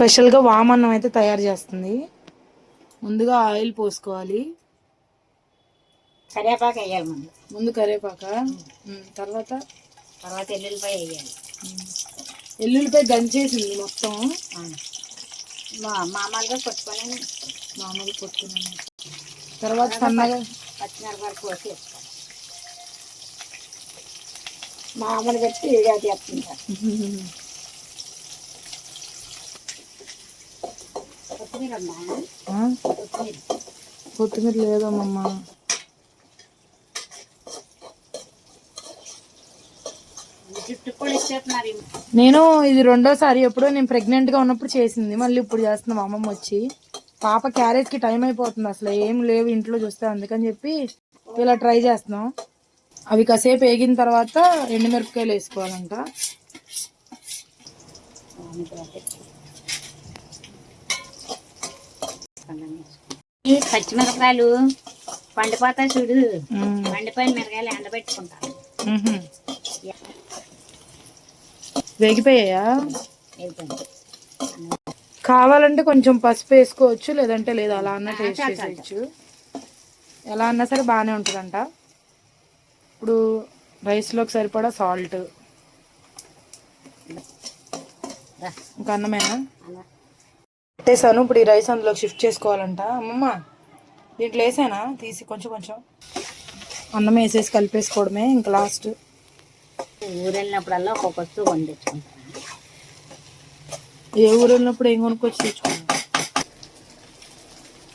స్పెషల్గా వామన్నం అయితే తయారు చేస్తుంది. ముందుగా ఆయిల్ పోసుకోవాలి. కరివేపాకు వేయాలి. ముందు కరివేపాక, తర్వాత ఎల్లుల్లిపాయ వేయాలి. ఎల్లుల్లిపాయ దంచేసింది మొత్తం. మామూలుగా కొట్టుకున్నాను. తర్వాత సన్నగా పచ్చిమిరపకాయలు కోసి వేసుకోవాలి. మామూలు పెట్టి అది వేస్తుంటారు. కొత్తిమీర ఉందా? కొత్తిమీర లేదమ్మమ్మ. నేను ఇది రెండోసారి. ఎప్పుడో నేను ప్రెగ్నెంట్గా ఉన్నప్పుడు చేసింది, మళ్ళీ ఇప్పుడు చేస్తున్నాం అమ్మమ్మ వచ్చి. పాప క్యారేజ్కి టైం అయిపోతుంది, అసలు ఏం లేవు ఇంట్లో చూస్తే, అందుకని చెప్పి ఇలా ట్రై చేస్తున్నాం. అవి కాసేపు వేగిన తర్వాత ఎండుమిరపకాయలు వేసుకోవాలంట. పచ్చిమిరపకాయలు పండిపోతాయి చూడు, పండిపోయిన మిరకాయలు ఎండబెట్టుకుంటాను. వేగిపోయాయా? కావాలంటే కొంచెం పసుపు వేసుకోవచ్చు, లేదంటే లేదు, అలా అన్న టేస్ట్ చేసేయచ్చు. ఎలా అన్నా సరే బాగానే ఉంటుందంట. ఇప్పుడు రైస్లోకి సరిపడా సాల్ట్. ఇంకా అన్నమేనా పెట్టేసాను. ఇప్పుడు ఈ రైస్ అందులోకి షిఫ్ట్ చేసుకోవాలంట. అమ్మమ్మ దీంట్లో వేసానా తీసి కొంచెం కొంచెం అన్నం వేసేసి కలిపేసుకోవడమే ఇంకా లాస్ట్. ఊరు వెళ్ళినప్పుడల్లా ఒక్కొక్క వస్తువు కొని తెచ్చుకుంటాను. ఏ ఊరు వెళ్ళినప్పుడు ఏం కొనుక్కొచ్చి తెచ్చుకుంటాను.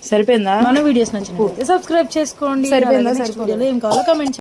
సరిపోయిందా? మన వీడియోస్ నచ్చినట్లయితే సబ్స్క్రైబ్ చేసుకోండి. సరిపోయిందా? సరిపోయిందా? ఏం కావాలో కమెంట్